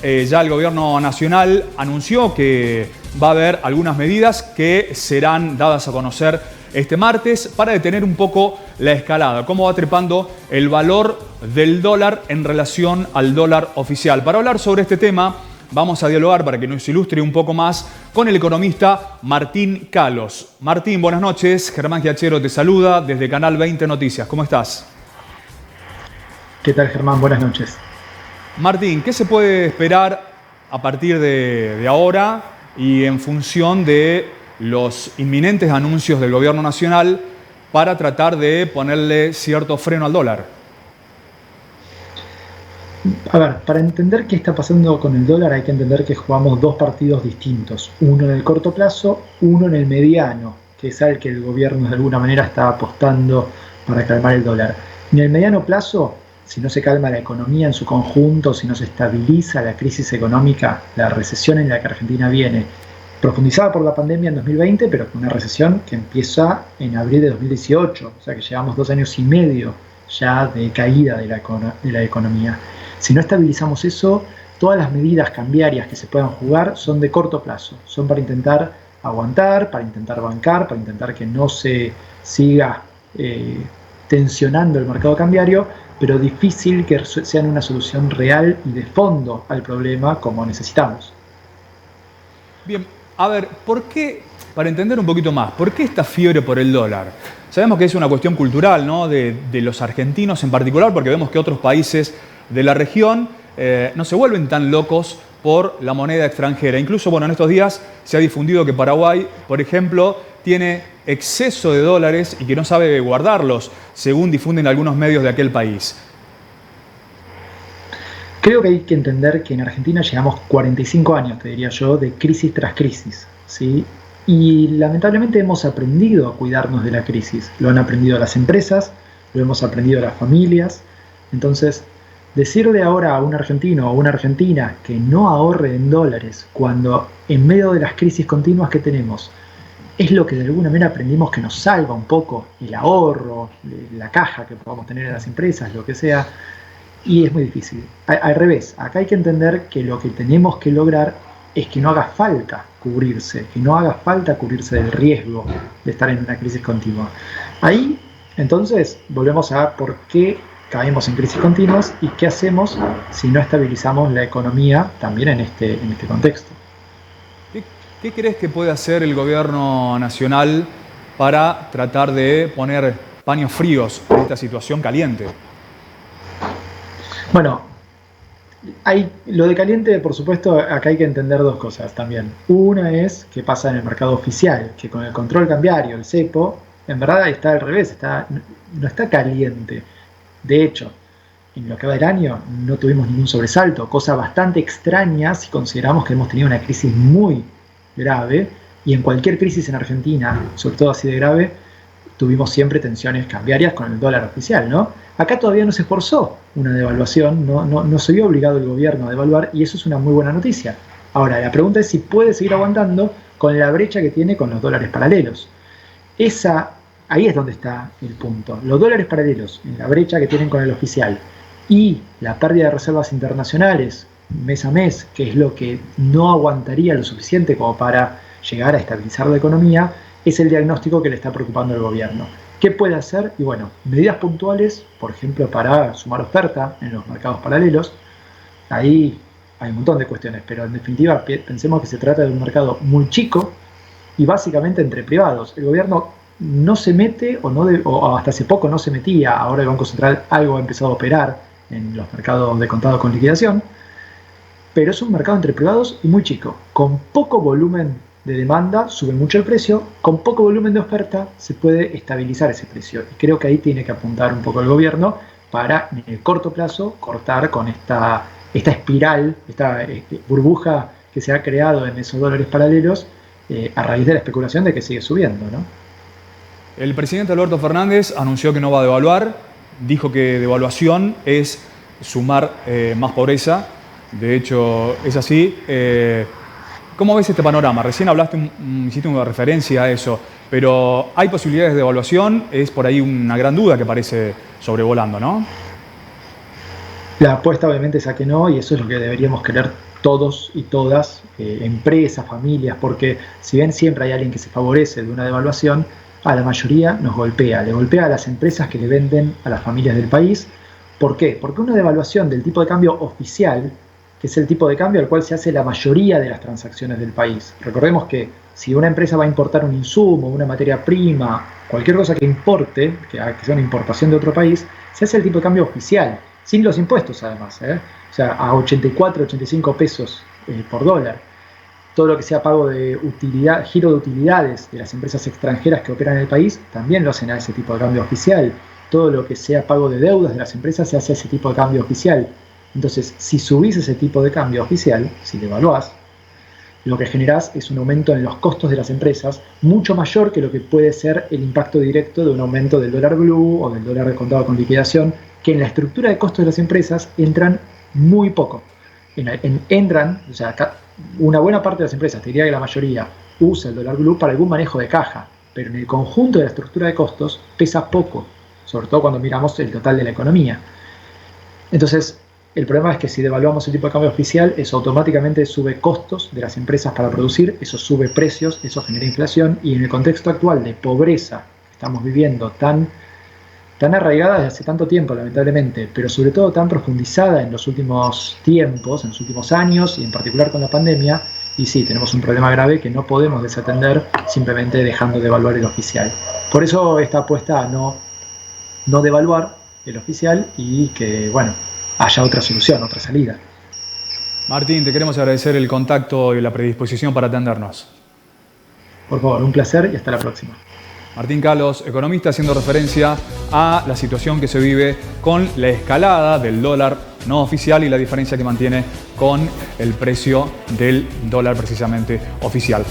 ya el gobierno nacional anunció que va a haber algunas medidas que serán dadas a conocer este martes para detener un poco la escalada, cómo va trepando el valor del dólar en relación al dólar oficial. Para hablar sobre este tema, vamos a dialogar para que nos ilustre un poco más con el economista Martín Kalos. Martín, buenas noches. Germán Giachero te saluda desde Canal 20 Noticias. ¿Cómo estás? ¿Qué tal, Germán? Buenas noches. Martín, ¿qué se puede esperar a partir de ahora y en función de los inminentes anuncios del gobierno nacional para tratar de ponerle cierto freno al dólar? A ver, para entender qué está pasando con el dólar hay que entender que jugamos dos partidos distintos. Uno en el corto plazo, uno en el mediano, que es al que el gobierno de alguna manera está apostando para calmar el dólar. En el mediano plazo, si no se calma la economía en su conjunto, si no se estabiliza la crisis económica, la recesión en la que Argentina viene, profundizada por la pandemia en 2020, pero con una recesión que empieza en abril de 2018, o sea que llevamos 2 años y medio ya de caída de la economía. Si no estabilizamos eso, todas las medidas cambiarias que se puedan jugar son de corto plazo, son para intentar aguantar, para intentar bancar, para intentar que no se siga tensionando el mercado cambiario, pero difícil que sean una solución real y de fondo al problema como necesitamos. Bien, a ver, ¿por qué, para entender un poquito más, por qué esta fiebre por el dólar? Sabemos que es una cuestión cultural, ¿no? de los argentinos en particular, porque vemos que otros países de la región no se vuelven tan locos por la moneda extranjera. Incluso, bueno, en estos días se ha difundido que Paraguay, por ejemplo, tiene exceso de dólares y que no sabe guardarlos, según difunden algunos medios de aquel país. Creo que hay que entender que en Argentina llevamos 45 años, te diría yo, de crisis tras crisis, ¿sí? Y lamentablemente hemos aprendido a cuidarnos de la crisis. Lo han aprendido las empresas, lo hemos aprendido las familias. Entonces, decirle ahora a un argentino o una argentina que no ahorre en dólares cuando en medio de las crisis continuas que tenemos es lo que de alguna manera aprendimos que nos salva un poco el ahorro, la caja que podamos tener en las empresas, lo que sea, y es muy difícil. Al revés, acá hay que entender que lo que tenemos que lograr es que no haga falta cubrirse, que no haga falta cubrirse del riesgo de estar en una crisis continua. Ahí, entonces, volvemos a por qué caemos en crisis continuas y qué hacemos si no estabilizamos la economía también en este contexto. ¿Qué crees que puede hacer el gobierno nacional para tratar de poner paños fríos en esta situación caliente? Bueno, lo de caliente, por supuesto, acá hay que entender dos cosas también. Una es qué pasa en el mercado oficial, que con el control cambiario, el cepo, en verdad está al revés, no está caliente. De hecho, en lo que va del año no tuvimos ningún sobresalto, cosa bastante extraña si consideramos que hemos tenido una crisis muy grave, y en cualquier crisis en Argentina, sobre todo así de grave, tuvimos siempre tensiones cambiarias con el dólar oficial, ¿no? Acá todavía no se forzó una devaluación, no se vio obligado el gobierno a devaluar, y eso es una muy buena noticia. Ahora, la pregunta es si puede seguir aguantando con la brecha que tiene con los dólares paralelos. Ahí es donde está el punto. Los dólares paralelos, en la brecha que tienen con el oficial, y la pérdida de reservas internacionales mes a mes, que es lo que no aguantaría lo suficiente como para llegar a estabilizar la economía, es el diagnóstico que le está preocupando al gobierno. ¿Qué puede hacer? Y bueno, medidas puntuales, por ejemplo, para sumar oferta en los mercados paralelos. Ahí hay un montón de cuestiones, pero en definitiva pensemos que se trata de un mercado muy chico y básicamente entre privados. El gobierno no se mete o hasta hace poco no se metía, ahora el Banco Central algo ha empezado a operar en los mercados de contado con liquidación, pero es un mercado entre privados y muy chico. Con poco volumen de demanda sube mucho el precio, con poco volumen de oferta se puede estabilizar ese precio. Y creo que ahí tiene que apuntar un poco el gobierno para, en el corto plazo, cortar con esta espiral, esta burbuja que se ha creado en esos dólares paralelos a raíz de la especulación de que sigue subiendo, ¿no? El presidente Alberto Fernández anunció que no va a devaluar, dijo que devaluación es sumar más pobreza. De hecho, es así. ¿Cómo ves este panorama? Recién hiciste una referencia a eso, pero ¿hay posibilidades de devaluación? Es por ahí una gran duda que parece sobrevolando, ¿no? La apuesta obviamente es a que no, y eso es lo que deberíamos querer todos y todas, empresas, familias, porque si bien siempre hay alguien que se favorece de una devaluación, a la mayoría nos golpea, le golpea a las empresas que le venden a las familias del país. ¿Por qué? Porque una devaluación del tipo de cambio oficial, que es el tipo de cambio al cual se hace la mayoría de las transacciones del país. Recordemos que si una empresa va a importar un insumo, una materia prima, cualquier cosa que importe, que sea una importación de otro país, se hace el tipo de cambio oficial, sin los impuestos además, o sea, a 84, 85 pesos por dólar. Todo lo que sea pago de utilidad, giro de utilidades de las empresas extranjeras que operan en el país, también lo hacen a ese tipo de cambio oficial. Todo lo que sea pago de deudas de las empresas se hace a ese tipo de cambio oficial. Entonces, si subís ese tipo de cambio oficial, si devaluás, lo que generás es un aumento en los costos de las empresas mucho mayor que lo que puede ser el impacto directo de un aumento del dólar blue o del dólar de contado con liquidación, que en la estructura de costos de las empresas entran muy poco. Entran, o sea, una buena parte de las empresas, te diría que la mayoría, usa el dólar blue para algún manejo de caja, pero en el conjunto de la estructura de costos pesa poco, sobre todo cuando miramos el total de la economía. Entonces, el problema es que si devaluamos el tipo de cambio oficial, eso automáticamente sube costos de las empresas para producir, eso sube precios, eso genera inflación, y en el contexto actual de pobreza que estamos viviendo tan arraigada desde hace tanto tiempo, lamentablemente, pero sobre todo tan profundizada en los últimos tiempos, en los últimos años, y en particular con la pandemia, y sí, tenemos un problema grave que no podemos desatender simplemente dejando de evaluar el oficial. Por eso esta apuesta a no devaluar el oficial y que, bueno, haya otra solución, otra salida. Martín, te queremos agradecer el contacto y la predisposición para atendernos. Por favor, un placer y hasta la próxima. Martín Kalos, economista, haciendo referencia a la situación que se vive con la escalada del dólar no oficial y la diferencia que mantiene con el precio del dólar precisamente oficial.